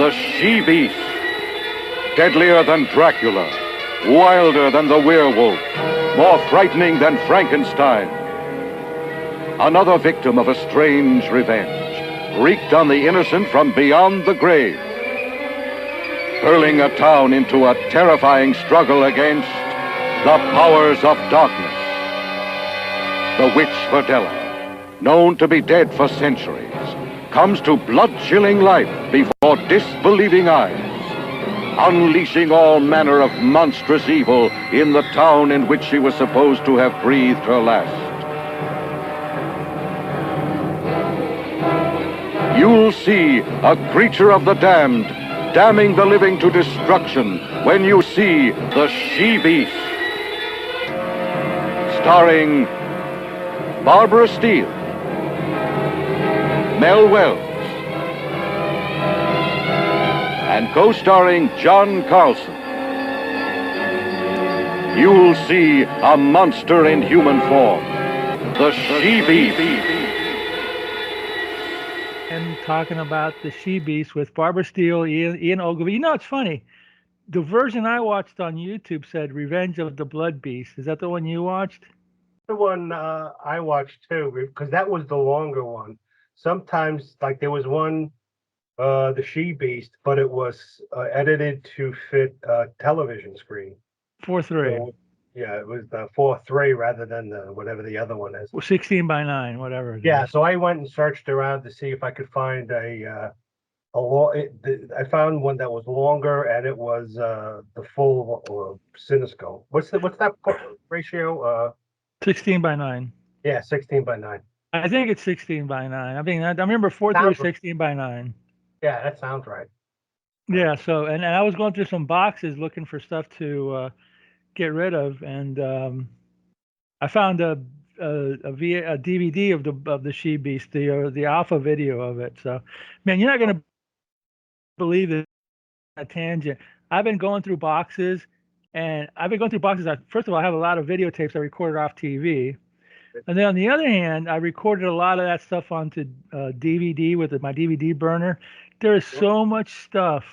The she-beast. Deadlier than Dracula. Wilder than the werewolf. More frightening than Frankenstein. Another victim of a strange revenge, wreaked on the innocent from beyond the grave. Hurling a town into a terrifying struggle against the powers of darkness. The witch Verdella, known to be dead for centuries, comes to blood-chilling life before disbelieving eyes, unleashing all manner of monstrous evil in the town in which she was supposed to have breathed her last. You'll see a creature of the damned damning the living to destruction when you see The She-Beast. Starring Barbara Steele, Mel Wells, and co-starring John Karlsen. You'll see a monster in human form, The She-Beast. And talking about The She-Beast with Barbara Steele, Ian Ogilvy. You know, it's funny. The version I watched on YouTube said Revenge of the Blood Beast. Is that the one you watched? The one I watched too, because that was the longer one. Sometimes, like there was one, The She-Beast, but it was edited to fit a television screen. 4:3. So, yeah, it was the 4:3 rather than the whatever the other one is. 16:9, whatever it Yeah, is. so I went and searched around to see if I could find I found one that was longer, and it was the full cinescope. What's that ratio? 16:9. Yeah, 16:9. I think it's 16:9. I mean, I remember 4:3 Sounds is 16:9. Yeah, that sounds right. Yeah. So, and I was going through some boxes looking for stuff to get rid of, and I found a DVD of the She Beast, the alpha video of it. So, man, you're not gonna believe it. A tangent. I've been going through boxes, and I've been going through boxes. First of all, I have a lot of videotapes I recorded off TV, and then on the other hand, I recorded a lot of that stuff onto DVD with my DVD burner. There is so much stuff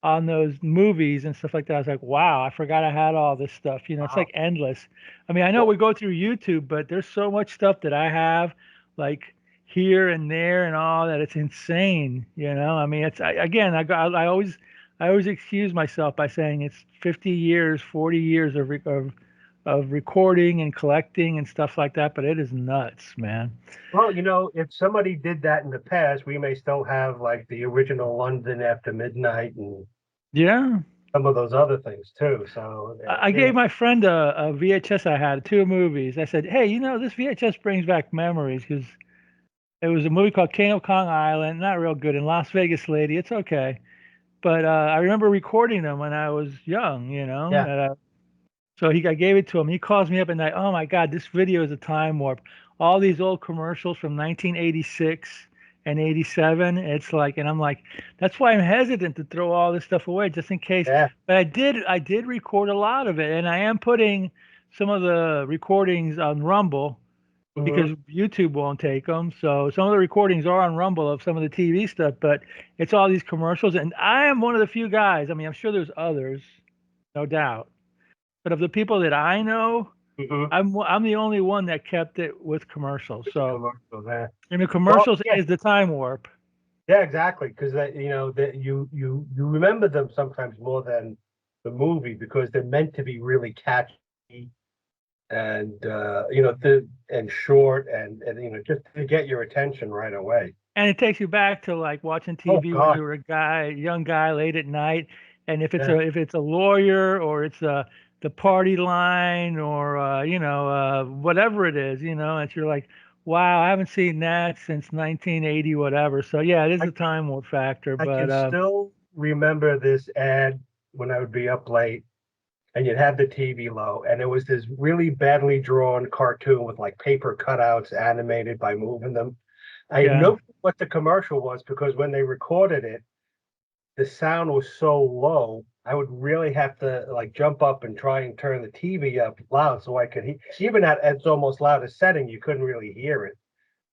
on those movies and stuff like that. I was like, wow, I forgot I had all this stuff. You know, it's Wow. like endless. I mean, I know we go through YouTube, but there's so much stuff that I have, like here and there and all that. It's insane. You know, I mean, again, I always excuse myself by saying it's 50 years, 40 years of recording and collecting and stuff like that. But it is nuts, man. Well, if somebody did that in the past, we may still have like the original London After Midnight and Yeah. some of those other things too. So I gave my friend a VHS I had, two movies. I said, hey, you know, this VHS brings back memories because it was a movie called King of Kong Island, not real good, and Las Vegas Lady. It's okay. But I remember recording them when I was young, you know. Yeah. So I gave it to him. He calls me up at night. Oh my God, this video is a time warp. All these old commercials from 1986 and 87. It's like, and I'm like, that's why I'm hesitant to throw all this stuff away just in case. Yeah. But I did record a lot of it, and I am putting some of the recordings on Rumble because YouTube won't take them. So some of the recordings are on Rumble of some of the TV stuff, but it's all these commercials. And I am one of the few guys. I mean, I'm sure there's others, no doubt. But of the people that I know, I'm the only one that kept it with commercials. So, Yeah. and the Well, commercials yeah. is the time warp. Yeah, exactly. Because that you remember them sometimes more than the movie because they're meant to be really catchy and and short and just to get your attention right away. And it takes you back to like watching Oh TV when God. you were young guy, late at night. And Yeah. if it's a lawyer or it's the party line or whatever it is, and you're like, wow, I haven't seen that since 1980, whatever. So yeah, it is I a time warp factor. I can But still remember this ad when I would be up late and you'd have the TV low, and it was this really badly drawn cartoon with like paper cutouts animated by moving them. I have yeah, no clue what the commercial was because when they recorded it, the sound was so low. I would really have to like jump up and try and turn the TV up loud so I could hear. Even at its almost loudest setting, you couldn't really hear it.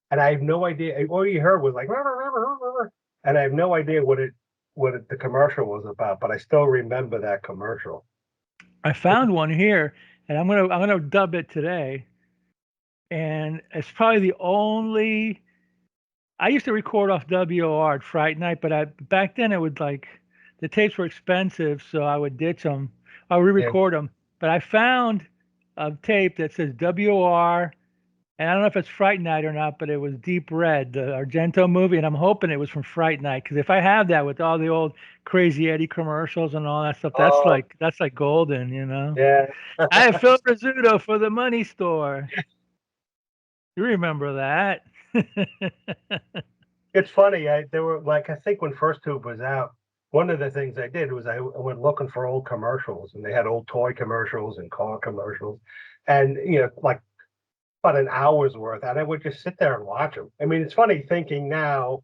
And I have no idea. All you heard was like, "Rah, rah, rah, rah, rah," and I have no idea what it the commercial was about, but I still remember that commercial. I found one here, and I'm gonna dub it today. And it's probably the only. I used to record off WOR at Fright Night, but back then it would like the tapes were expensive, so I would ditch them. I would Yeah. re-record them. But I found a tape that says WOR, and I don't know if it's Fright Night or not, but it was Deep Red, the Argento movie, and I'm hoping it was from Fright Night because if I have that with all the old Crazy Eddie commercials and all that stuff, Oh, that's like golden, you know. yeah. I have Phil Rizzuto for the money store. You remember that? It's funny. There were like I think when First Tube was out, one of the things I did was I went looking for old commercials, and they had old toy commercials and car commercials, and like about an hour's worth, and I would just sit there and watch them. I mean, it's funny thinking now,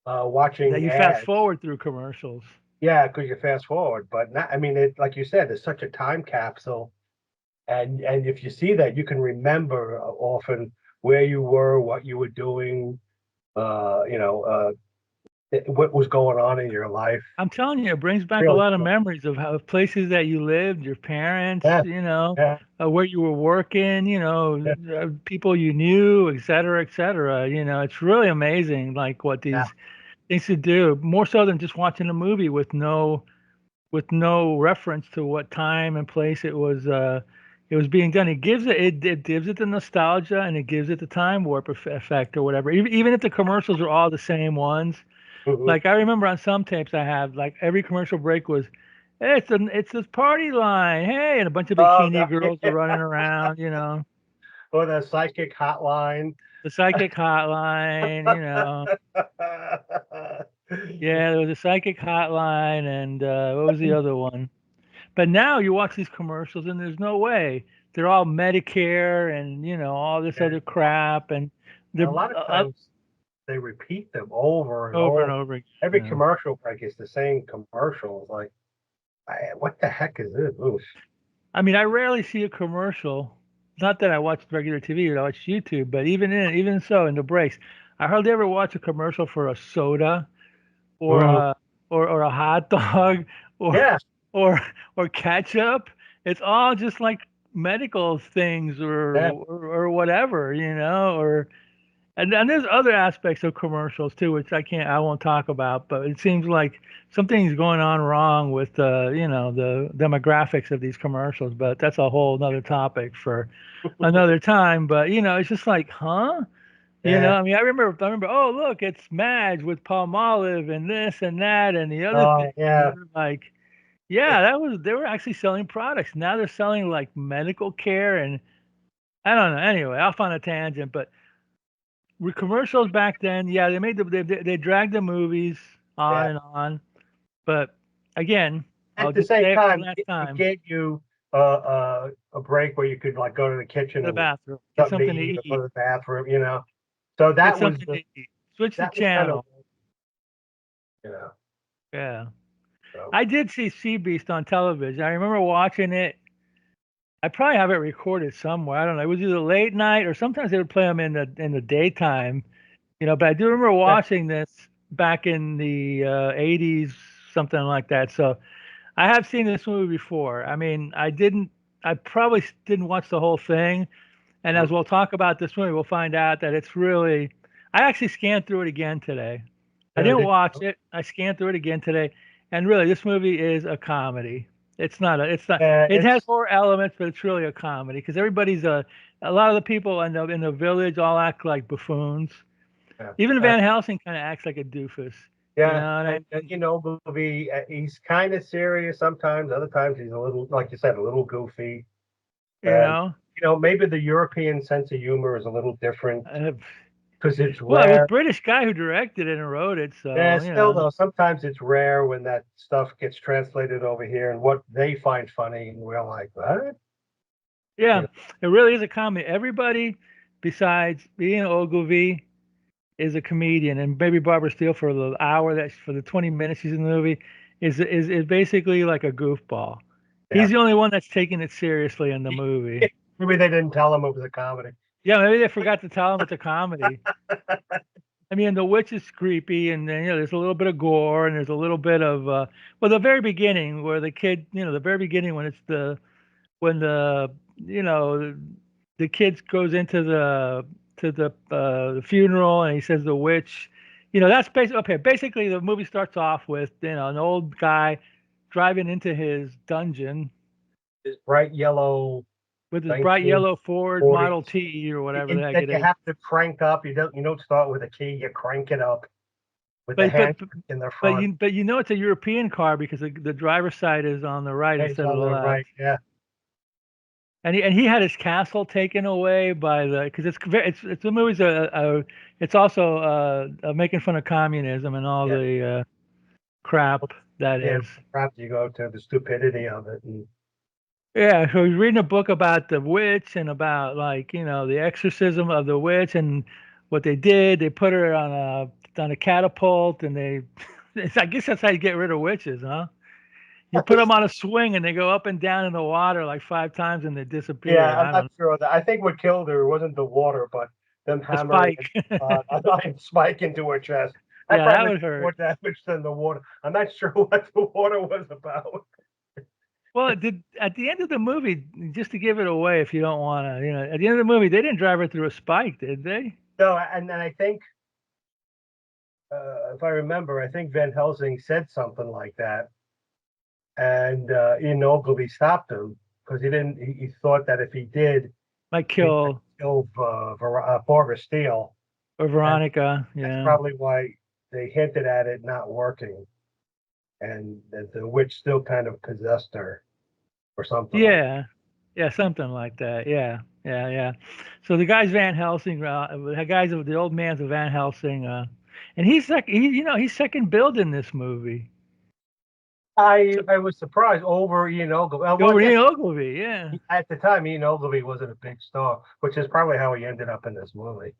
That watching you fast ads. forward through commercials. Yeah, because you fast forward, but not, I mean, it like you said, it's such a time capsule, and if you see that, you can remember often where you were, what you were doing, uh, you know, uh, what was going on in your life. I'm telling you, it brings back a Really, lot of memories of how places that you lived, your parents, yeah, yeah, where you were working, yeah, people you knew, et cetera, et cetera. It's really amazing, like what yeah. these things to do, more so than just watching a movie with no reference to what time and place it was being done. It gives it the nostalgia and it gives it the time warp effect or whatever. Even if the commercials are all the same ones. Mhm. Like I remember on some tapes I have, like every commercial break was, hey, it's this party line, hey, and a bunch of Oh, bikini girls are running around, or the psychic hotline. the psychic hotline, yeah, there was a psychic hotline, and what was the other one? But now you watch these commercials and there's no way they're all Medicare and all this Yeah. other crap, and A they're lot of times they repeat them over and over and over. over again. Every commercial break is the same commercial. It's like, what the heck is this? Oof. I mean, I rarely see a commercial. Not that I watch regular TV, but I watch YouTube. But even so, in the breaks, I hardly ever watch a commercial for a soda or Mm, a hot dog or yeah, or or ketchup. It's all just like medical things yeah. or whatever, or and there's other aspects of commercials too, which I won't talk about. But it seems like something's going on wrong with the demographics of these commercials. But that's a whole another topic for another time. But it's just like, huh? Yeah. I mean, I remember. Oh, look, it's Madge with Palmolive and this and that and the other thing. Oh, yeah. Like, yeah, they were actually selling products. Now they're selling like medical care and I don't know. Anyway, off on a tangent, but with commercials back then, yeah, they dragged the movies on Yeah. and on. But again, I'll At the just same say it one time, last it time: gave you a break where you could like go to the kitchen the and bathroom, get something to something to eat or go eat, to the bathroom. So get that was something to eat, switch the that was kind of channel. you know. Yeah, So I did see Sea Beast on television. I remember watching it. I probably have it recorded somewhere. I don't know. It was either late night or sometimes they would play them in the daytime. But I do remember yeah, watching this back in the 80s, something like that. So I have seen this movie before. I mean, I probably didn't watch the whole thing. And mm, as we'll talk about this movie, we'll find out that it's really, I actually scanned through it again today. I yeah, didn't watch it. I scanned through it again today. And really, this movie is a comedy. It has it's horror elements, but it's really a comedy because a lot of the people in the village all act like buffoons. yeah, Even Van Helsing kind of acts like a doofus. You yeah, know what I and mean? movie. He's kind of serious sometimes. Other times he's a little, like you said, a little goofy. You And know? maybe the European sense of humor is a little different Uh, because it's well, it was a rare. British guy who directed it and wrote it, Yeah, so still though, sometimes it's rare when that stuff gets translated over here and what they find funny, and we're like, what? You yeah, know, it really is a comedy. Everybody besides Ian Ogilvy is a comedian, and maybe Barbara Steele for the hour that for the 20 minutes she's in the movie is basically like a goofball. yeah. He's the only one that's taking it seriously in the movie. Maybe they didn't tell him it was a comedy. Yeah, maybe they forgot to tell him it's a comedy. I mean, the witch is creepy, and then there's a little bit of gore, and there's a little bit of well, the very beginning where the kid, the very beginning when it's when the you know the kid goes into the funeral and he says the witch, that's basically okay. Basically, the movie starts off with an old guy driving into his dungeon This bright yellow with his bright yellow Ford 1940s Model T or whatever the heck that it you is. have to crank up. You don't start with a key. You crank it up with the But hand but in the but front. it's a European car because the driver's side is on the right It's instead of on the the left. right. Yeah. And he had his castle taken away by because it's the movie's it's also making fun of communism and all Yeah. the crap that Yeah. is. Perhaps you go to the stupidity of it. And Yeah, so he's reading a book about the witch and about the exorcism of the witch and what they did. They put her on a catapult and I guess that's how you get rid of witches, huh? You put them on a swing and they go up and down in the water like 5 times and they disappear. yeah, I'm I not don't sure that. I think what killed her wasn't the water, but them know. A hammering spike. an iron spike into her chest. I Yeah, that probably would did more hurt. damage than the water. I'm not sure what the water was about. Well, at the end of the movie, just to give it away, if you don't want to, at the end of the movie, they didn't drive her through a spike, did they? No, and then I think, if I remember, I think Van Helsing said something like that, and Ian Ogilvy stopped him because he didn't. He thought that if he did, Might he might kill kill Barbara Steele, or and Veronica. that's Yeah. probably why they hinted at it not working, and that the witch still kind of possessed her or something like. Yeah. Yeah, something like that. Yeah. Yeah. Yeah. So the guy's Van Helsing. The guy's the old man's a Van Helsing. And he's second billed in this movie. I was surprised over Ian Ogilvy. Well, I Over guess Ian Ogilvy. Yeah. at the time Ian Ogilvy wasn't a big star, which is probably how he ended up in this movie.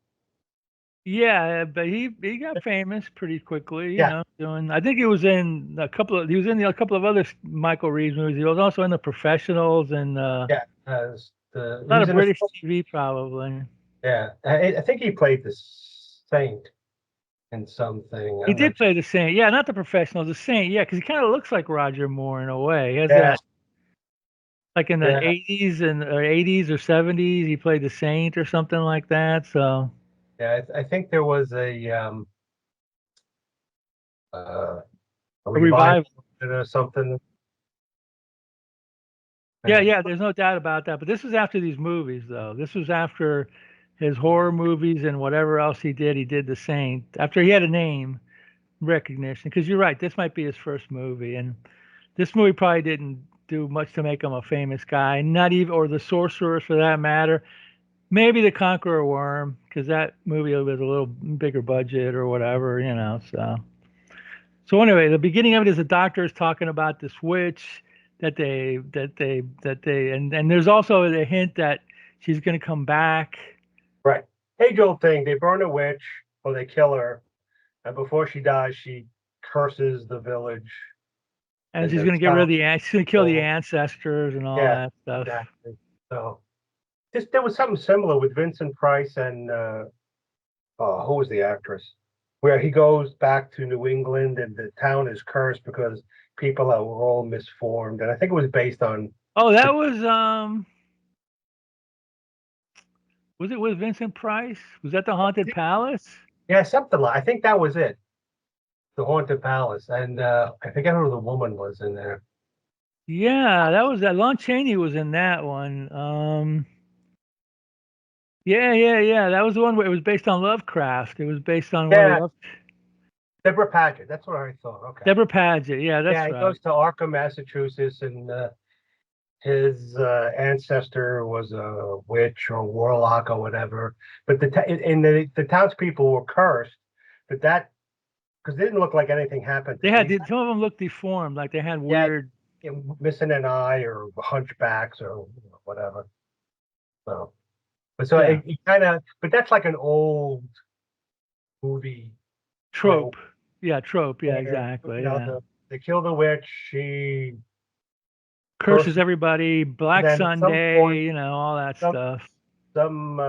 Yeah, but he got famous pretty quickly, Yeah, doing. I think he was in a couple of other Michael Reeves movies. He was also in The Professionals and yeah. As the a he lot was of in a British TV probably. yeah. I think he played the Saint in something. He I'm not did play the Saint. Yeah, not The Professionals, the Saint. Yeah, because he kind of looks like Roger Moore in a way. He has sure. Yeah, that like in the yeah. 80s or 70s. He played the Saint or something like that. So Yeah, I think there was uh, a a revival revival. or something. Yeah, Yeah, yeah, there's no doubt about that. But this was after these movies, though. This was after his horror movies and whatever else he did. He did the Saint after he had a name recognition. Because you're right, this might be his first movie, and this movie probably didn't do much to make him a famous guy. Not even, or the Sorcerers for that matter. Maybe the Conqueror Worm, because that movie was a little bigger budget or whatever. So anyway, the beginning of it is the doctor is talking about this witch and there's also a hint that she's going to come back right. Age old thing. They burn a witch or they kill her, and before she dies, she curses the village and and she's the going to get rid town of she's going to kill the people. ancestors and all Yeah, that stuff. exactly. So there was something similar with Vincent Price and who was the actress? Where he goes back to New England and the town is cursed because people are all misformed. And I think it was based on Oh, the that was it with Vincent Price? Was that the Haunted Palace? yeah, something like I think that was it. The Haunted Palace. And I forget who the woman was in there. Yeah, that was that. Lon Chaney was in that one. Yeah, yeah, yeah. That was the one where it was based on Lovecraft. It was based on one of the Yeah, Love. Deborah Paget. That's what I thought. Okay. Deborah Paget. Yeah, Yeah, that's he right. goes to Arkham, Massachusetts, and his ancestor was a witch or warlock or whatever. But the townspeople were cursed, but that because it didn't look like anything happened to They them. had some of them looked deformed, like they had Yeah, weird. missing an eye or hunchbacks or whatever. So, but so Yeah, it kind of, but that's like an old movie trope. trope Yeah, trope. Yeah, where exactly. Yeah, they kill the witch, she curses curses, everybody. and Black then at some Sunday. point, All that some stuff. some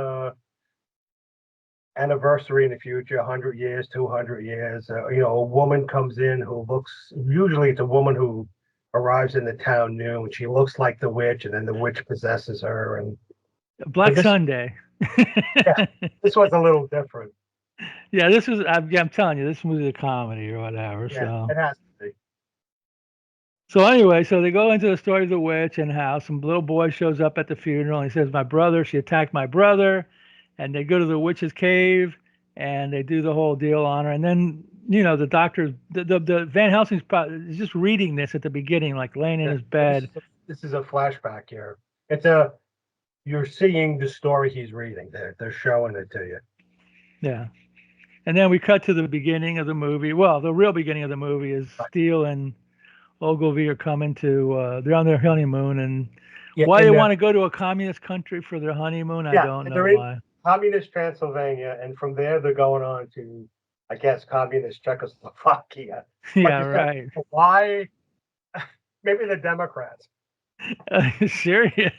anniversary in the future, 100 years, 200 years. A woman comes in who looks, usually it's a woman who arrives in the town new, and she looks like the witch, and then the witch possesses her. And but Black Sunday. yeah, this was a little different. Yeah, this was. I'm telling you, this was a comedy or whatever. Yeah, So. it has to be. So anyway, so they go into the story of the witch and how some little boy shows up at the funeral and he says, "My brother, she attacked my brother," and they go to the witch's cave and they do the whole deal on her. And then the doctor, the Van Helsing's is just reading this at the beginning, like laying in Yeah. his So bed. this is a flashback here. You're seeing the story he's reading. They're showing it to you. Yeah. And then we cut to the beginning of the movie. Well, the real beginning of the movie is Steele and Ogilvy are coming to. They're on their honeymoon, and Yeah, why they want to go to a communist country for their honeymoon, I yeah, don't know they're in why. communist Transylvania, and from there they're going on to, I guess, communist Czechoslovakia. Like Yeah, you said, right. why? Maybe the Democrats. Serious.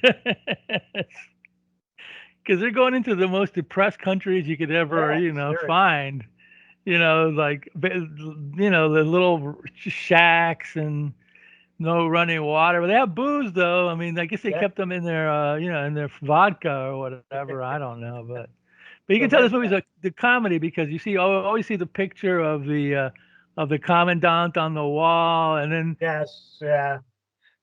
Because they're going into the most depressed countries you could ever, Yeah, serious. find. Like, the little shacks and no running water. But they have booze, though. I mean, I guess they Yeah. kept them in their, in their vodka or whatever. I don't know, but you So can tell then, this movie's the comedy because you see always see the picture of the commandant on the wall, and then yes, yeah.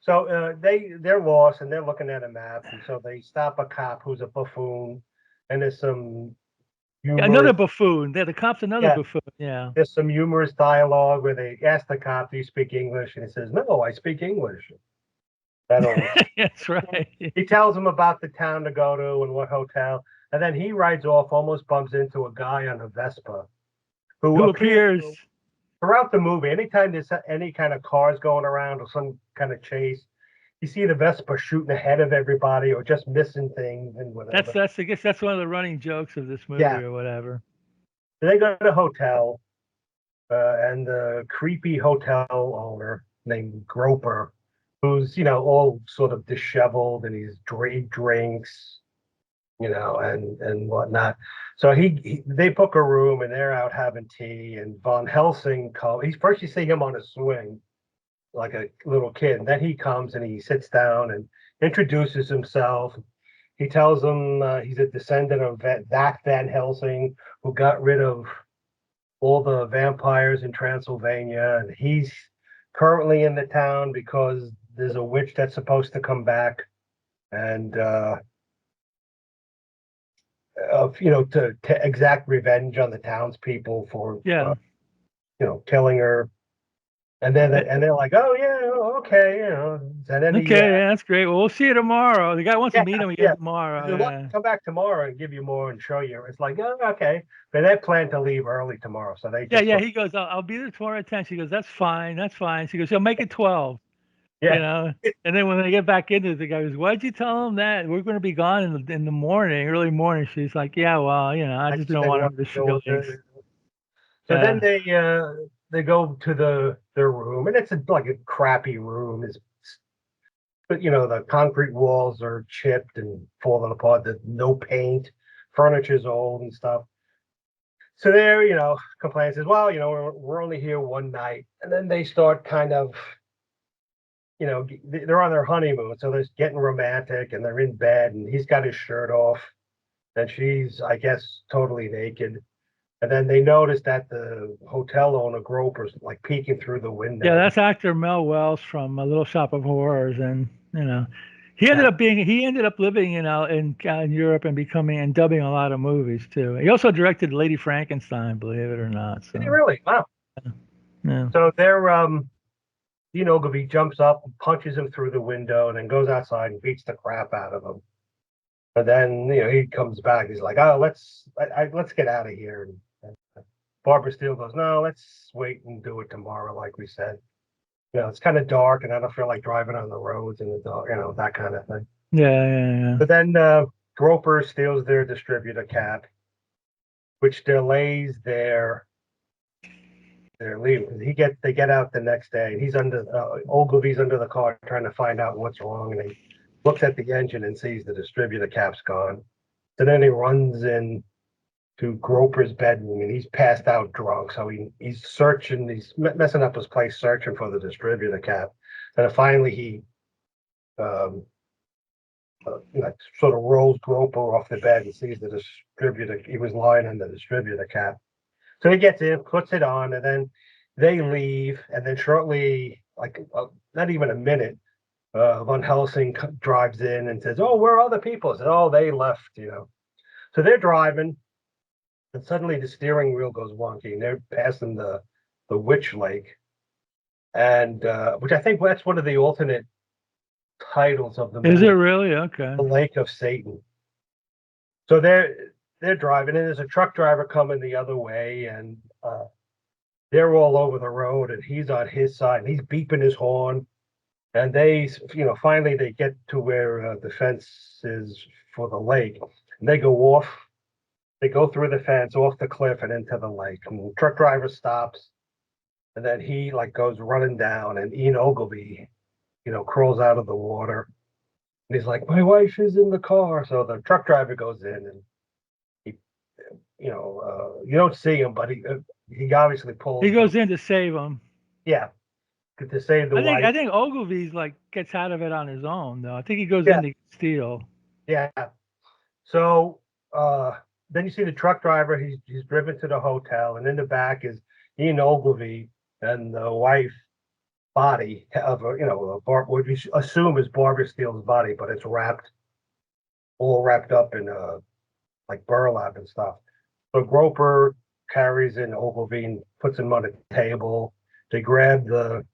So they're lost and they're looking at a map, and so they stop a cop who's a buffoon, and there's some another humorous, buffoon. The cop's another yeah, buffoon. Yeah, there's some humorous dialogue where they ask the cop, "Do you speak English?" And he says, "No, I speak English." That'll that's right. He tells him about the town to go to and what hotel, and then he rides off, almost bumps into a guy on a Vespa who Who appears appears? throughout the movie. Anytime there's any kind of cars going around or some kind of chase, you see the Vespa shooting ahead of everybody or just missing things and whatever. That's I guess that's one of the running jokes of this movie Yeah. or whatever. They go to the hotel, and the creepy hotel owner named Groper, who's all sort of disheveled, and he's drinks, and whatnot. So they book a room and they're out having tea. And Von Helsing comes. He's first you see him on a swing like a little kid. And then he comes and he sits down and introduces himself. He tells them he's a descendant of that Van Helsing who got rid of all the vampires in Transylvania, and he's currently in the town because there's a witch that's supposed to come back, and to exact revenge on the townspeople for Yeah. killing her. And then Eh, and they're like, oh yeah, okay, and then Okay, yeah, that's great. Well, we'll see you tomorrow. The guy wants to yeah, meet him again yeah. tomorrow. He said, "Look, Yeah. come back tomorrow and give you more and show you." It's like, oh, okay, but they plan to leave early tomorrow, so they Yeah, just yeah. sort He goes, I'll be there tomorrow at 10. She goes, that's fine. That's fine. She goes, he'll make it 12, you yeah, know? And then when they get back into it, the guy goes, why'd you tell him that? We're going to be gone in the morning, early morning. She's like, yeah, well, I I just just don't didn't want want him to to deal with feelings. it. So then Yeah. they go to their room, and it's like a crappy room. But the concrete walls are chipped and falling apart. There's no paint, furniture's old and stuff. So there, complains says, well, we're only here one night, and then they start kind of, they're on their honeymoon, so they're getting romantic, and they're in bed, and he's got his shirt off, and she's, I guess, totally naked. And then they notice that the hotel owner Groper's like peeking through the Yeah, window. that's actor Mel Wells from A Little Shop of Horrors. And, Yeah, he ended up living in Europe and becoming and dubbing a lot of movies too. He also directed Lady Frankenstein, believe it or not. did he So, really? Wow. yeah. So they're Ogilvy jumps up, punches him through the window, and then goes outside and beats the crap out of him. But then he comes back. He's like, "Oh, let's get out of here." And Barbara Steele goes, "No, let's wait and do it tomorrow, like we said. It's kind of dark, and I don't feel like driving on the roads in the dark, that kind of thing." Yeah, yeah, yeah. But then Groper steals their distributor cap, which delays their leave. They get out the next day. He's under Ogilvy's under the car trying to find out what's wrong, and he looks at the engine and sees the distributor cap's gone. So then he runs in to Groper's bedroom, and he's passed out drunk. So he's searching, he's messing up his place, searching for the distributor cap. And then finally he sort of rolls Groper off the bed and sees the distributor. He was lying on the distributor cap. So he gets in, puts it on, and then they leave. And then shortly, not even a minute, Van Helsing drives in and says, "Oh, where are the people?" I said, "Oh, they left." So they're driving, and suddenly the steering wheel goes wonky, and they're passing the Witch Lake, and which I think that's one of the alternate titles of the movie. Is it really? Okay. The Lake of Satan. So they're driving, and there's a truck driver coming the other way, and they're all over the road, and he's on his side, and he's beeping his horn, and they, finally they get to where the fence is for the lake, and they go off. They go through the fence, off the cliff, and into the lake. And the truck driver stops, and then he goes running down, and Ian Ogilvy, crawls out of the water. And he's like, "My wife is in the car." So the truck driver goes in, and he, you don't see him, but he obviously pulls. He goes in to save him. Yeah, to save the wife. I think Ogilvy's gets out of it on his own though. I think he goes in to steal. Yeah. So then you see the truck driver. He's driven to the hotel, and in the back is Ian Ogilvy and the wife body of what we assume is Barbara Steele's body, but it's all wrapped up in burlap and stuff. So Groper carries in Ogilvy and puts him on a table. They grab the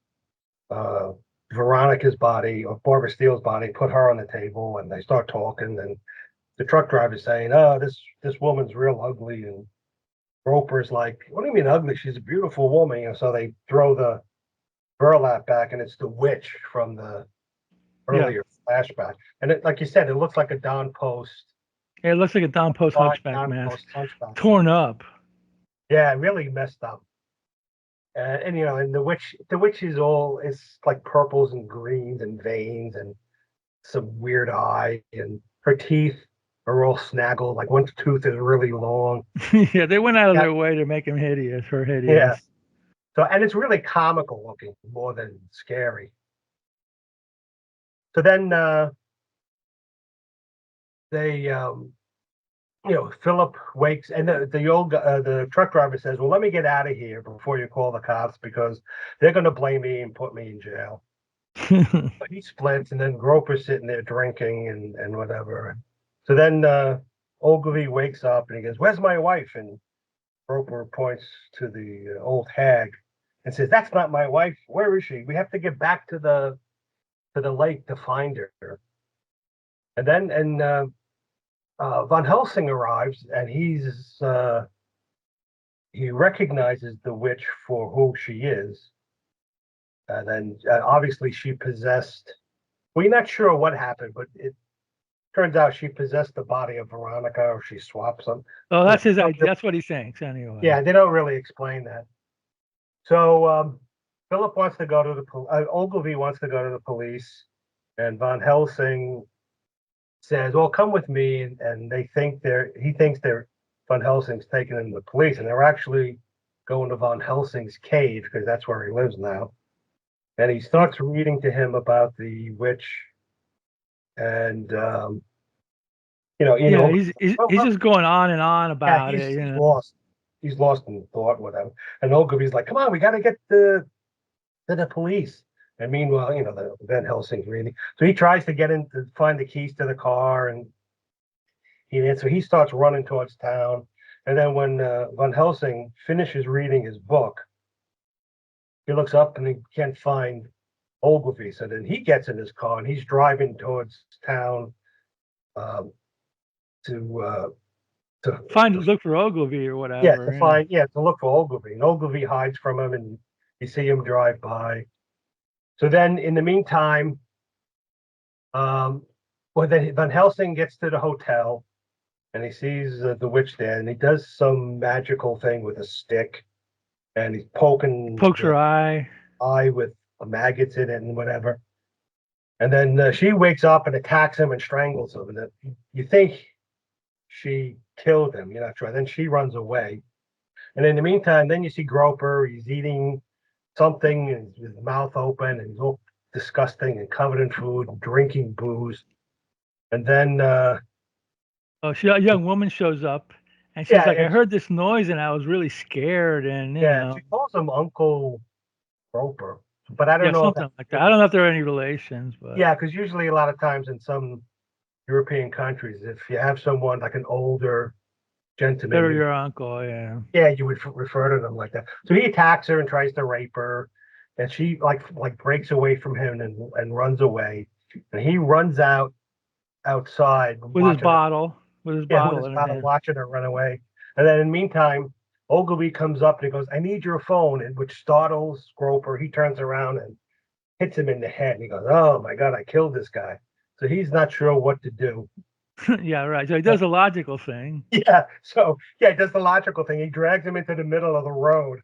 Veronica's body, or Barbara Steele's body, put her on the table, and they start talking. And the truck driver's saying, "Oh, this woman's real ugly," and Groper's like, "What do you mean ugly? She's a beautiful woman." So they throw the burlap back, and it's the witch from the earlier flashback. And like you said, it looks like a Don Post. Yeah, it looks like a Don Post hunchback mask, torn up. Yeah, really messed up. And the witch is like purples and greens and veins and some weird eye, and her teeth are all snaggled. Like one tooth is really long. Yeah, they went out of their way to make him hideous. Her hideous. Yeah. So, and it's really comical looking more than scary. So then they, Philip wakes, and the truck driver says, "Well, let me get out of here before you call the cops, because they're going to blame me and put me in jail." But he splits, and then Groper's sitting there drinking and whatever. So then Ogilvy wakes up and he goes, "Where's my wife?" And Groper points to the old hag and says, "That's not my wife. Where is she? We have to get back to the lake to find her." And then Van Helsing arrives, and he recognizes the witch for who she is. And then obviously she possessed. Well, you're not sure what happened, but it turns out she possessed the body of Veronica, or she swapped some. Oh, that's his idea. That's what he thinks anyway. Yeah, they don't really explain that. So Philip wants to go to Ogilvy wants to go to the police, and Van Helsing says, "Well, come with me," and he thinks Van Helsing's taking him to the police, and they're actually going to Van Helsing's cave, because that's where he lives now. And he starts reading to him about the witch, and he's just going on and on about it. He's lost. He's lost in thought, whatever. And Ogilvy's like, "Come on, we got to get to the police." And meanwhile, the Van Helsing's reading. So he tries to get in to find the keys to the car, and he starts running towards town. And then when Van Helsing finishes reading his book, he looks up and he can't find Ogilvy. So then he gets in his car and he's driving towards town to look for Ogilvy or whatever. To look for Ogilvy. And Ogilvy hides from him, and you see him drive by. So then, in the meantime, then Van Helsing gets to the hotel, and he sees the witch there, and he does some magical thing with a stick, and he's pokes her eye with maggots in it and whatever. And then she wakes up and attacks him and strangles him. And you think she killed him. You're not sure. Then she runs away. And in the meantime, then you see Groper. He's eating something, and his mouth open, and he's all disgusting and covered in food, drinking booze. And then, Oh, a young woman shows up, and she's yeah, like, "I heard this noise, and I was really scared." And she calls him Uncle Groper, but I don't yeah, know if that's something like that. I don't know if there are any relations, but yeah, because usually a lot of times in some European countries, if you have someone like an older gentleman, they're your uncle. Yeah. yeah, you would refer to them like that. So he attacks her and tries to rape her, and she like breaks away from him and runs away, and he runs outside With his watching her, bottle, yeah, with his in his father hand. watching her run away, and then in the meantime, Ogilvy comes up and he goes, "I need your phone," and which startles Groper. He turns around and hits him in the head, and he goes, "Oh my God, I killed this guy." So he's not sure what to do. Yeah, right. So he does a logical thing. Yeah, so yeah, he does the logical thing. He drags him into the middle of the road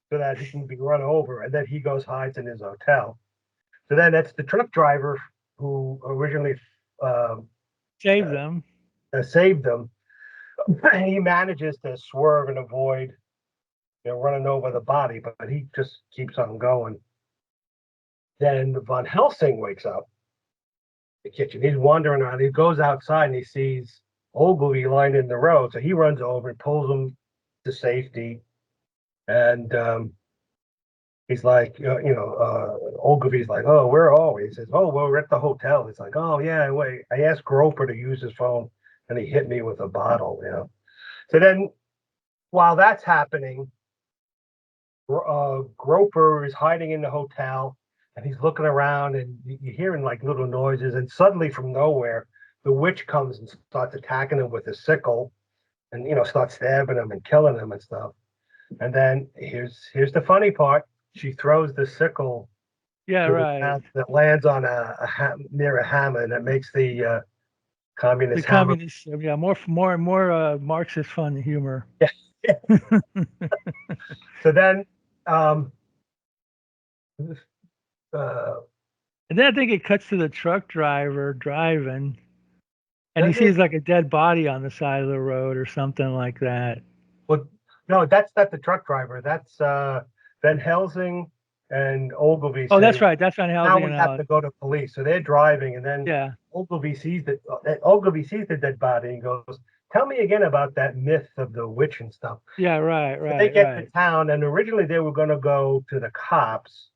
so that he can be run over, and then he goes hides in his hotel. So then that's the truck driver who originally um, Save them. saved them. He manages to swerve and avoid, running over the body, but he just keeps on going. Then Von Helsing wakes up in the kitchen. He's wandering around. He goes outside and he sees Ogilvy lying in the road. So he runs over and pulls him to safety. And he's like, Ogilvy's like, "Oh, where are we?" He says, "Oh, well, we're at the hotel." He's like, "Oh, yeah, wait. I asked Groper to use his phone and he hit me with a bottle. So then while that's happening, Groper is hiding in the hotel and he's looking around and you're hearing like little noises. And suddenly from nowhere, the witch comes and starts attacking him with a sickle and, starts stabbing him and killing him and stuff. And then here's the funny part. She throws the sickle Yeah, to the right. ground that lands on near a hammer, and that makes the The communist hammer. communist, yeah, more Marxist fun humor. Yeah. So then, um, uh, And then I think it cuts to the truck driver driving, and he does it? sees like a dead body on the side of the road or something like that. Well, no, that's not the truck driver. That's Van Helsing and Ogilvy Oh, that's say, right. That's Van now Helsing we and have to go to police. So they're driving, and then yeah, Ogilvy sees the dead body and goes, "Tell me again about that myth of the witch and stuff." yeah, right, So they right, get to right. town, and originally they were going to go to the cops,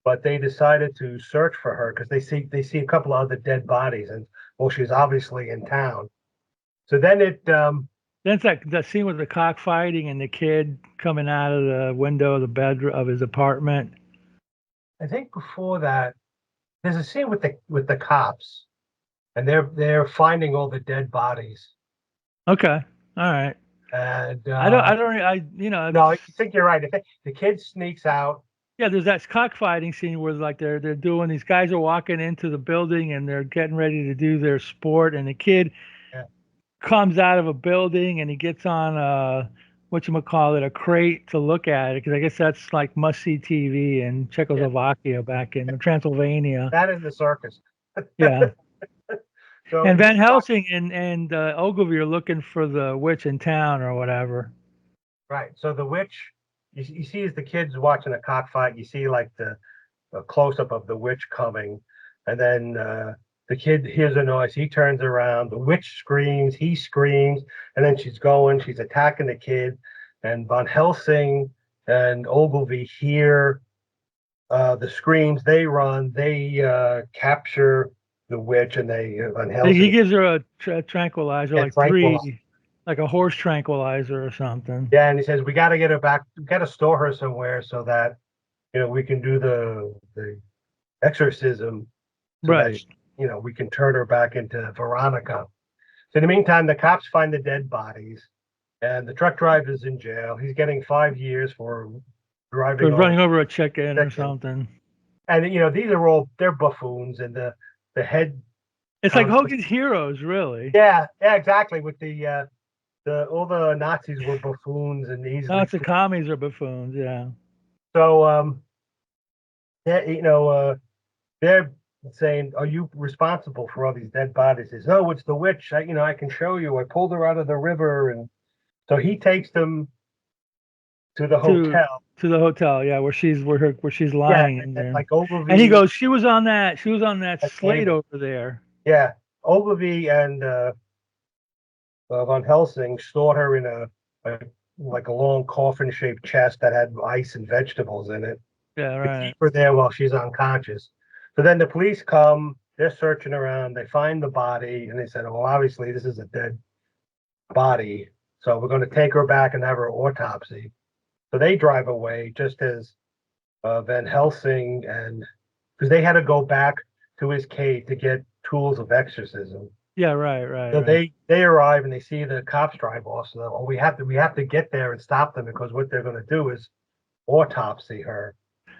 but they decided to search for her because they see a couple of other dead bodies, and well, she's obviously in town. So then Then it's like the scene with the cockfighting and the kid coming out of the window of the bedroom of his apartment. I think before that, there's a scene with the cops, and they're finding all the dead bodies. Okay, all right. And I don't, no, I think you're right. I think the kid sneaks out. yeah. There's that cockfighting scene where like they're doing these guys are walking into the building and they're getting ready to do their sport, and the kid Yeah, comes out of a building and he gets on a crate to look at it because I guess that's like must see TV in yeah, Czechoslovakia back in Transylvania. that is the circus. Yeah. So And he Van Helsing and Ogilvy are looking for the witch in town or whatever. right. So the witch, you see, as the kid's watching a cockfight, you see like a close up of the witch coming, and then the kid hears a noise. He turns around. The witch screams. He screams, and then she's attacking the kid. And Van Helsing and Ogilvy hear the screams. They run. They capture the witch, and Van He Helsing gives her a tranquilizer, gets like tranquilized. three, like a horse tranquilizer or something. Yeah, and he says we got to get her back. We got to store her somewhere so that we can do the exorcism so that Right. we can turn her back into Veronica. So in the meantime, the cops find the dead bodies, and the truck driver's in jail. He's getting 5 years for For driving over running over a chicken or chicken. something. And these are they're buffoons, and the head It's like constable. Hogan's Heroes, really. Yeah, exactly. With the all the Nazis were buffoons and easily Lots of fooled. commies are buffoons, yeah. So they they're saying, "Are you responsible for all these dead bodies?" He says, "No, it's the witch. I can show you. I pulled her out of the river." And so he takes them to the to hotel. to the hotel, yeah, where she's Yeah, lying in there. like And he Ogilvy, goes, she was on that slate David. over there. Yeah, Ogilvy and Van Helsing stored her in a like a long coffin-shaped chest that had ice and vegetables in it Yeah, to keep right. her there while she's unconscious. So then the police come, they're searching around, they find the body, and they said, "Oh, obviously this is a dead body, so we're going to take her back and have her autopsy." So they drive away just as Van Helsing and because they had to go back to his cave to get tools of exorcism. Yeah, right, So right. they arrive and they see the cops drive off. So oh, we have to get there and stop them because what they're going to do is autopsy her.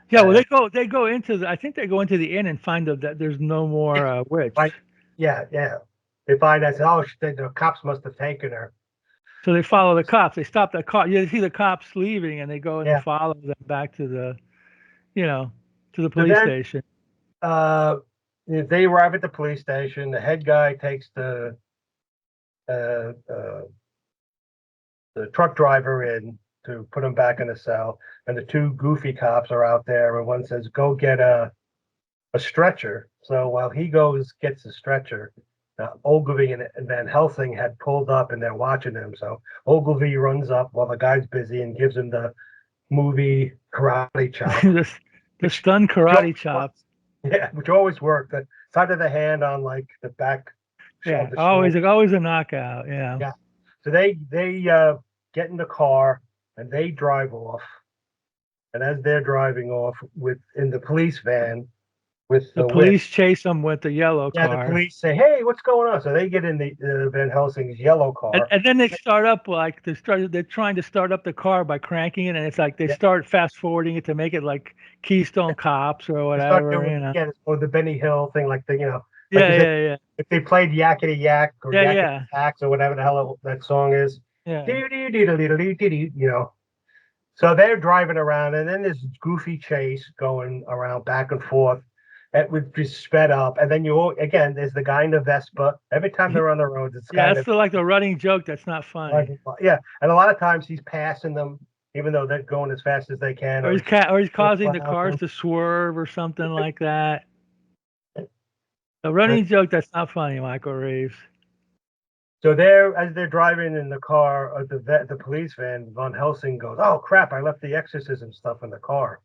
Yeah, well, And they go into I think they go into the inn and find out that there's no more witch. right, yeah. They find out, oh, the cops must have taken her. So they follow the cops. They stop the car. You see the cops leaving, and they go and Yeah. follow them back to you know, to the So police then station. uh, they arrive at the police station. The head guy takes uh, uh, the truck driver in to put him back in the cell, and the two goofy cops are out there, and one says, "Go get a stretcher." So while he goes gets the stretcher, Ogilvy and Van Helsing had pulled up and they're watching him. So Ogilvy runs up while the guy's busy and gives him the movie karate chop, the the which stun which karate always chop. works. Yeah, which always worked. The side of the hand on like the back of Yeah, the always shoulder. always a knockout. Yeah. Yeah. So they get in the car and they drive off. And as they're driving off with in the police van with The the witch, police chase them with the yellow yeah, the car. police say, "Hey, what's going on?" So they get in the Van Helsing's yellow And, car. and then they start up like they're trying to start up the car by cranking it, and it's like they Yeah, start fast forwarding it to make it like Keystone Cops or they start whatever, doing or the Benny Hill thing, like like Yeah, you said, yeah, yeah, if they played Yakety Yak or yeah, Yakety yeah, Sax or whatever the hell that song is, yeah. you know. So they're driving around, and then there's goofy chase going around back and forth. It would be sped up, and then again. There's the guy in the Vespa. Every time they're on the roads, it's Yeah, kind that's of like the running joke. That's not funny. yeah. And a lot of times he's passing them, even though they're going as fast as they can, Or or he's he's or he's causing the cars them. to swerve or something like that. The running joke. That's not funny, Michael Reeves. So as they're driving in the car, the police van, Von Helsing goes, "Oh crap! I left the exorcism stuff in the car."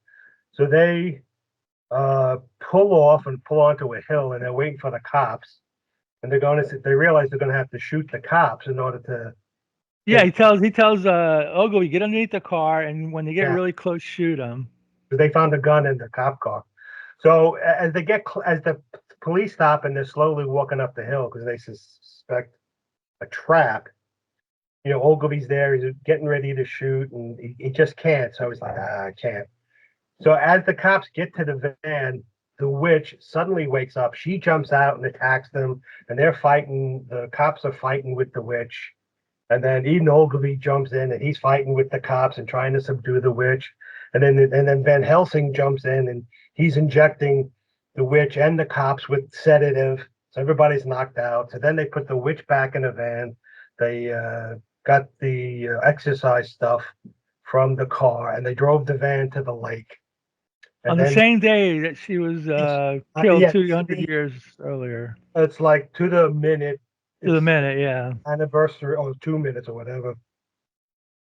So they pull off and pull onto a hill, and they're waiting for the cops. And they realize they're going to have to shoot the cops in order to Yeah, get, he tells Ogo, you get underneath the car, and when they get yeah, really close, shoot them. because they found a gun in the cop car. So as the police stop and they're slowly walking up the hill because they suspect a trap, Ogilvy's there, he's getting ready to shoot, and he just can't. So he's like, I can't. So as the cops get to the van, the witch suddenly wakes up. She jumps out and attacks them, and they're fighting. The cops are fighting with the witch. And then Eden Ogilvy jumps in and he's fighting with the cops and trying to subdue the witch. And then Van Helsing jumps in and he's injecting the witch and the cops with sedative. So everybody's knocked out. So then they put the witch back in the van. They got the exercise stuff from the car and they drove the van to the lake. On And the then same day that she was killed yeah, 200 years earlier. it's like to the minute. To the It's minute, yeah. anniversary or 2 minutes or whatever.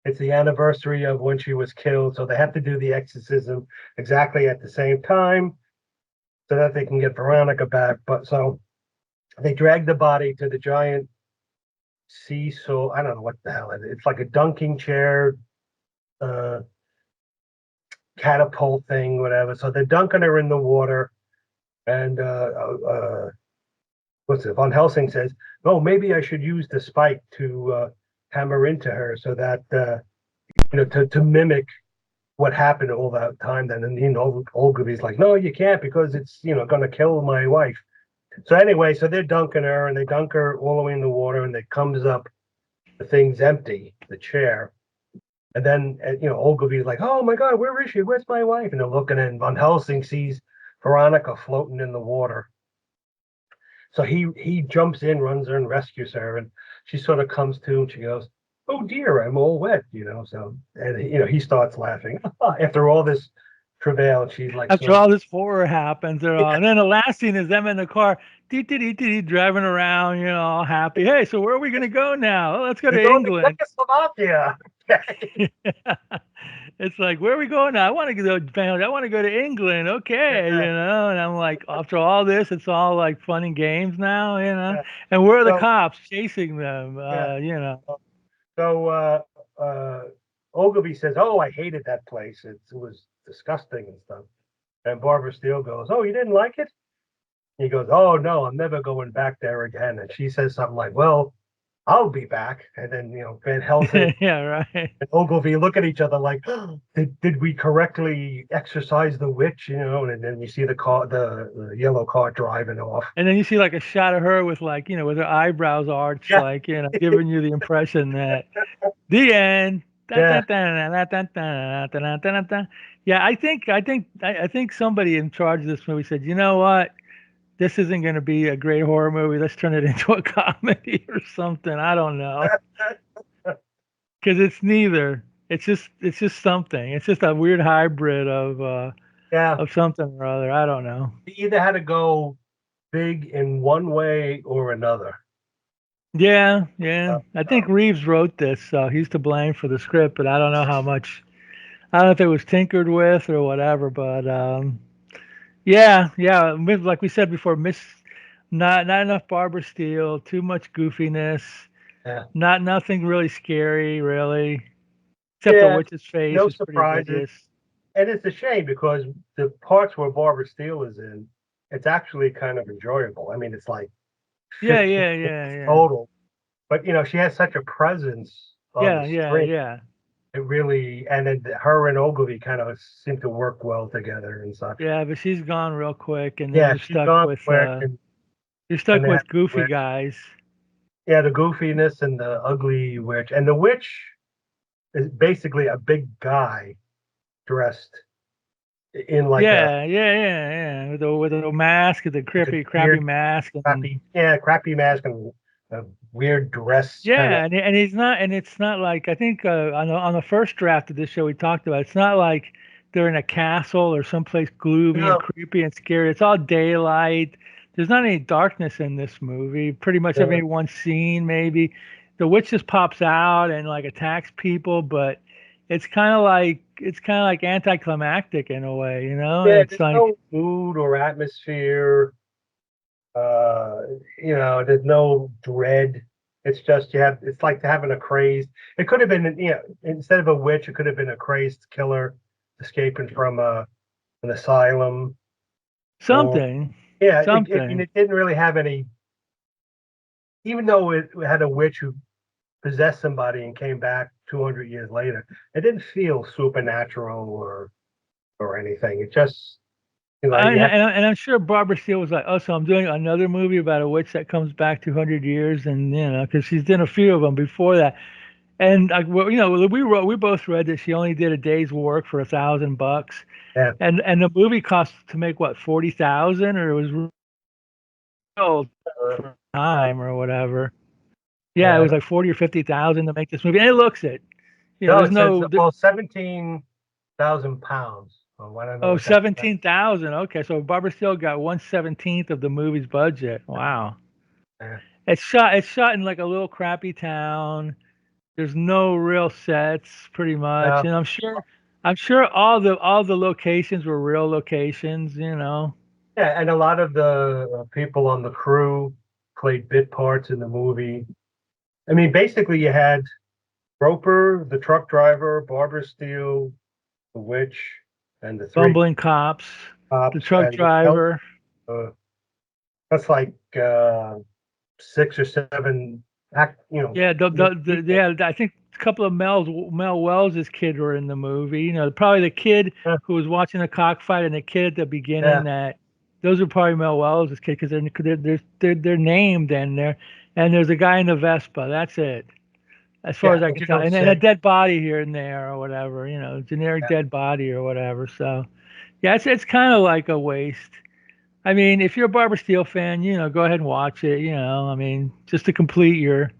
It's the anniversary of when she was killed, so they have to do the exorcism exactly at the same time so that they can get Veronica back. But so they drag the body to the giant seesaw. I don't know what the hell it is. It's like a dunking chair, uh, catapult thing, whatever. So they're dunking her in the water, and what's it? Von Helsing says, "Oh, maybe I should use the spike to hammer into her so that to mimic what happened all that time then." And Ogilvy's like, "No, you can't because it's gonna kill my wife." So anyway, so they're dunking her and they dunk her all the way in the water and it comes up, the thing's empty, the chair. And then Ogilvy's like, "Oh my god, where is she? Where's my wife?" And they're looking and Van Helsing sees Veronica floating in the water. So he jumps in, runs her, and rescues her, and she sort of comes to, and she goes, "Oh dear, I'm all wet," So, and he starts laughing after all this travail, and she's like, After sort of, all this horror happens, and then the last scene is them in the car, driving around, all happy. Hey, so where are we gonna go now? Oh, let's go "You're to going to England. Czechoslovakia." It's like, where are we going now? I want to go. I want to go to England. Okay, Yeah, And I'm like, after all this, it's all like fun and games now. yeah. And where are the So cops chasing them? yeah, so Ogilvy says, "Oh, I hated that place. It was disgusting and stuff." And Barbara Steele goes, "Oh, you didn't like it?" He goes, "Oh no, I'm never going back there again." And she says something like, "Well, I'll be back." And then Van Helsing Yeah, right. and Ogilvy look at each other like, did we correctly exercise the witch? And then you see the yellow car driving off. And then you see like a shot of her with like, with her eyebrows arched, Yeah, like, giving you the impression that the end. Dun, yeah, dun, dun, dun, dun, dun, dun, dun, dun, dun. Yeah, I think somebody in charge of this movie said, you know what? This isn't going to be a great horror movie. Let's turn it into a comedy or something. I don't know, because it's neither. It's just something. It's just a weird hybrid yeah. of something or other. I don't know. He either had to go big in one way or another. Yeah, yeah. Uh, I think Reeves wrote this, so he's to blame for the script, but I don't know how much. I don't know if it was tinkered with or whatever, but yeah, yeah. Like we said before, not enough Barbara Steele, too much goofiness, yeah, nothing really scary, really, except the yeah. witch's face No is pretty surprises, hideous. and it's a shame because the parts where Barbara Steele is in, it's actually kind of enjoyable. I mean, it's like Yeah, 15 yeah, minutes yeah, yeah, total, but she has such a presence on the yeah, yeah, screen. yeah, It really, and then her and Ogilvy kind of seem to work well together and such. yeah. But she's gone real quick, and then Yeah, she's gone quick, you're and stuck they have with the goofy witch. guys. Yeah, the goofiness and the ugly witch, and the witch is basically a big guy dressed in Yeah, yeah, yeah, yeah. With a mask, the like a crappy weird, mask, and crappy mask and a weird dress kind of. yeah, and he's not, and it's not like I think on the first draft of this show we talked about. It's not like they're in a castle or someplace gloomy and No, creepy and scary. It's all daylight. There's not any darkness in this movie. Pretty much uh, every one scene, maybe the witch just pops out and like attacks people, but it's kind of like anticlimactic in a way, yeah, It's there's like no mood or atmosphere. Uh, there's no dread. It's just it's like having a crazed. It could have been, instead of a witch, it could have been a crazed killer escaping from an asylum. Or something, yeah, I mean, something. it didn't really have any. Even though it had a witch who possessed somebody and came back 200 years later, it didn't feel supernatural or anything. It just, And, you have, and I'm sure Barbara Steele was like, "Oh, so I'm doing another movie about a witch that comes back 200 years, and because she's done a few of them before that." And like, well, we both read that she only did a day's work for $1,000, yeah, and the movie cost to make what 40,000, or it was real uh, for time or whatever. Yeah, it yeah. was like 40 or 50,000 to make this movie, and it looks it. No, There's it says no. well, 17,000 pounds. Oh, I don't know Oh, what that. 17,000. Okay, so Barbara Steele got 1/17 of the movie's budget. Wow. Yeah. It's shot in like a little crappy town. There's no real sets, pretty much, No, and I'm sure all the locations were real locations. yeah, and a lot of the people on the crew played bit parts in the movie. I mean, basically, you had Roper, the truck driver, Barbara Steele, the witch, and the three Bumbling cops, the cops, truck and the driver. uh, that's like 6 or 7 Yeah, people. yeah, I think a couple of Mel Wells's kid were in the movie. Probably the kid Yeah, who was watching the cockfight and the kid at the beginning. yeah, That those are probably Mel Wells's kid because they're named in there. And there's a guy in the Vespa. That's it, as far yeah, as I can tell. original And a six. dead body here and there or whatever. Generic Yeah, dead body or whatever. So yeah, it's kind of like a waste. I mean, if you're a Barbara Steele fan, go ahead and watch it. I mean, just to complete your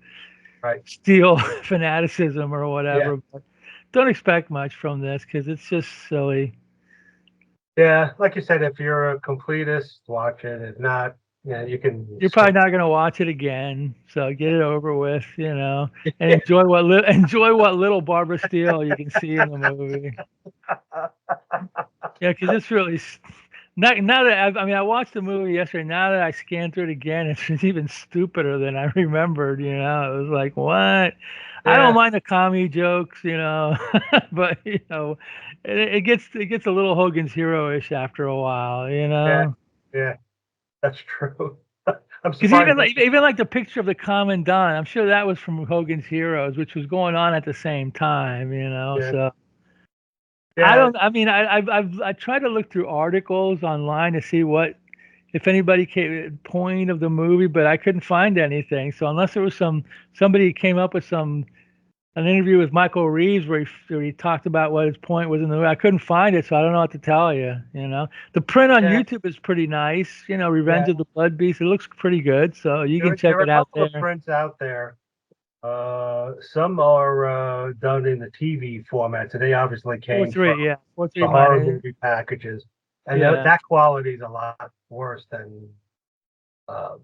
Right. Steele fanaticism or Yeah. whatever. But don't expect much from this because it's just silly. Yeah. Like you said, if you're a completist, watch it. If not, yeah, you can You're probably skip. not going to watch it again, so get it over with, and enjoy enjoy what little Barbara Steele you can see in the movie. Yeah, because it's really not now that I mean I watched the movie yesterday. Now that I scanned through it again, it's even stupider than I remembered. It was like what? I don't Yeah. mind the comedy jokes, but it gets a little Hogan's Hero-ish after a while, Yeah. Yeah. That's true. I'm Because surprised. even like the picture of the commandant, I'm sure that was from Hogan's Heroes, which was going on at the same time, Yeah. So I Yeah. don't. I mean, I tried to look through articles online to see what if anybody came point of the movie, but I couldn't find anything. So unless there was somebody came up with an interview with Michael Reeves where he talked about what his point was in the movie, I couldn't find it, so I don't know what to tell you. The print on Yeah. YouTube is pretty nice. Revenge Yeah. of the Blood Beast. It looks pretty good, so you can There check are it a out couple of there. prints out there. Some are done in the TV format, so they obviously Four came from three, yeah, 4:3 the horror minus. movie packages, and Yeah, that quality is a lot worse than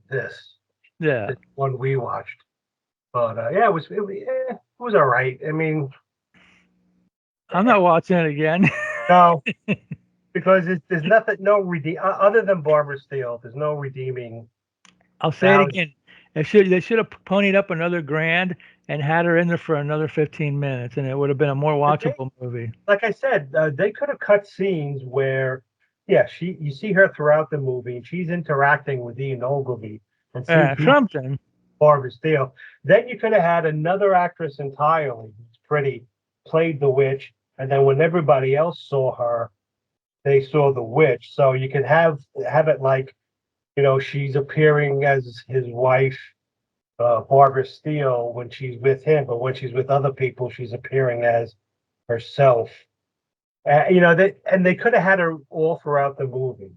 this yeah. the one we watched. But yeah, it was all right. I mean, I'm eh, not watching it again. no, because there's nothing, no redeem other than Barbara Steele. There's no redeeming I'll say it value. again. They should have ponied up another grand and had her in there for another 15 minutes, and it would have been a more They, watchable movie. like I said, they could have cut scenes where, yeah, you see her throughout the movie, and she's interacting with Ian Ogilvy, and see Yeah, he something. Barbara Steele. Then you could have had another actress entirely who's pretty, played the witch, and then when everybody else saw her, they saw the witch. So you could have it like, she's appearing as his wife, Barbara Steele, when she's with him, but when she's with other people, she's appearing as herself. They could have had her all throughout the movie.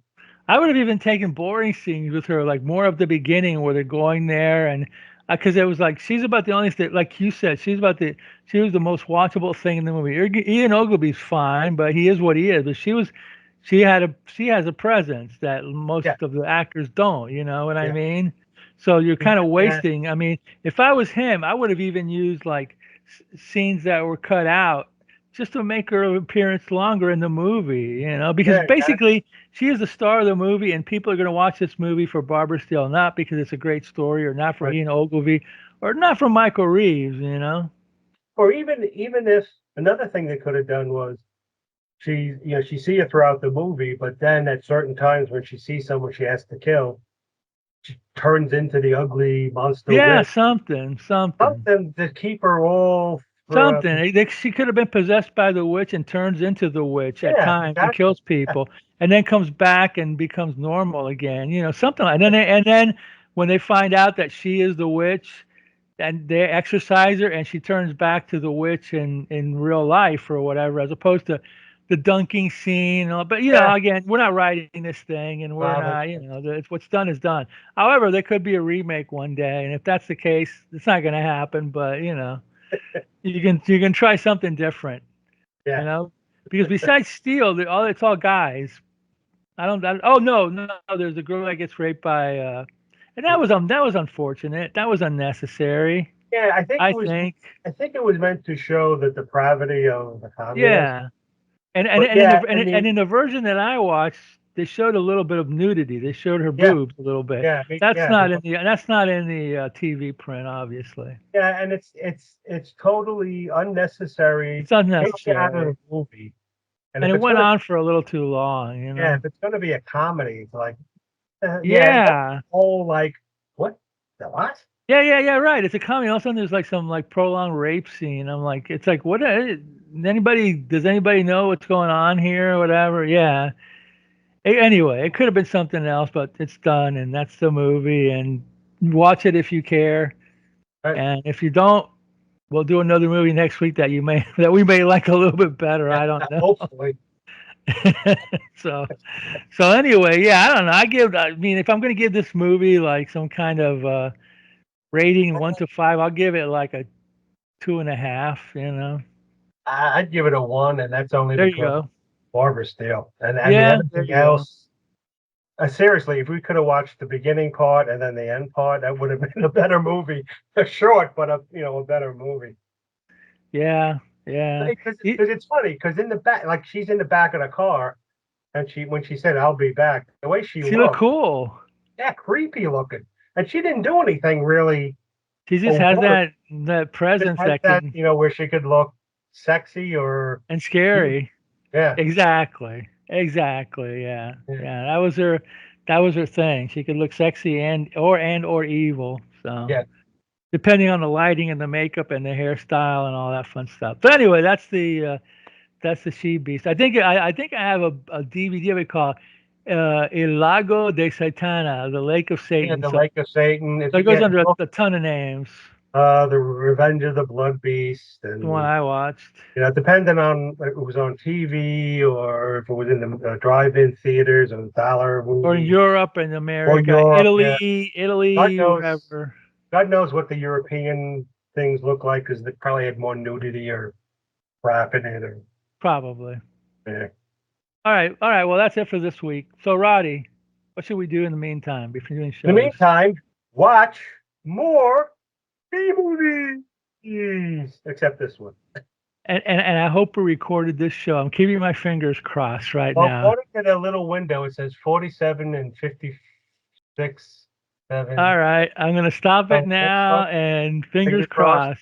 I would have even taken boring scenes with her, like more of the beginning where they're going there, and because it was like she's about the only thing, like you said, she was the most watchable thing in the movie. Ian Ogilvy's fine, but he is what he is. But she has a presence that Yeah, most of the actors don't. You know what I yeah, mean? So you're kind of yeah, wasting. I mean, if I was him, I would have even used like scenes that were cut out just to make her appearance longer in the movie. Because yeah, basically she is the star of the movie, and people are going to watch this movie for Barbara Steele, not because it's a great story, or not for right. Ian Ogilvy, or not for Michael Reeves. Or even if another thing they could have done was she see it throughout the movie, but then at certain times when she sees someone she has to kill, she turns into the ugly monster Yeah, witch. something. Something to keep her all from. Something. She could have been possessed by the witch and turns into the witch at Yeah, times and exactly. kills people, and then comes back and becomes normal again. Something like. And then when they find out that she is the witch, and they exercise her, and she turns back to the witch in real life or whatever, as opposed to the dunking scene. But Yeah. again, we're not writing this thing, and we're Well, not. What's done is done. However, there could be a remake one day, and if that's the case, it's not going to happen. But you can try something different, yeah. because besides Steel, it's all guys. I don't. Oh no, no, there's a girl that gets raped by, and that was unfortunate. That was unnecessary. Yeah, I think. I think it was meant to show the depravity of the communists. Yeah, and and But and in yeah, the I and, mean, and in the version that I watched, they showed a little bit of nudity. They showed her yeah, boobs a little bit. yeah, I mean, That's yeah, not in the TV print, obviously. yeah, and it's totally unnecessary. It's Take it out of unnecessary, the movie. And and if it it's went gonna on for a little too long. yeah, if it's gonna be a comedy, it's like yeah, and that's Yeah. whole like what the what? Yeah, yeah, yeah, right. It's a comedy. All of a sudden, there's like some like prolonged rape scene. I'm like, it's like, what? Does anybody know what's going on here or whatever? Yeah. Anyway, it could have been something else, but it's done, and that's the movie. And watch it if you care. Right? And if you don't, we'll do another movie next week that we may like a little bit better. Yeah, I don't know. hopefully. so so anyway, yeah, I don't know. I mean, if I'm going to give this movie like some kind of rating 1 to 5, I'll give it like a 2.5. You know. I'd give it a 1, and that's only There you because go. Barbara Steele and Yeah, there everything you go. else. Seriously, if we could have watched the beginning part and then the end part, that would have been a better movie. A short, but a better movie. Yeah, yeah. Because it's funny because in the back, like she's in the back of the car, and when she said "I'll be back," the way she She looked looked, cool. yeah, creepy looking, and she didn't do anything really She just has overt. that Just presence had that that, can where she could look sexy or and cute. scary. Yeah, Exactly. Exactly. Yeah. yeah, Yeah. That was her thing. She could look sexy and or evil. So yeah. depending on the lighting and the makeup and the hairstyle and all that fun stuff. But anyway, that's the she beast. I think I have a DVD we call El Lago de Satana, the Lake of Yeah, Satan. the So, Lake of Satan. so it goes under a ton of names. The Revenge of the Blood Beast, The one and I watched. depending on if it was on TV or if it was in the drive-in theaters or dollar Or in movies Europe and or America, Europe. Yeah, God Italy, knows, wherever. God knows what the European things look like because they probably had more nudity or crap in it. Or Probably. yeah. All right. Well, that's it for this week. So, Roddy, what should we do in the meantime before doing In the shows? meantime, watch more B movies, except this one. And I hope we recorded this show. I'm keeping my fingers crossed right Well, now. according to the little window, it says 47 and 56, 7. All right. I'm going to stop it So, now and fingers fingers crossed. crossed.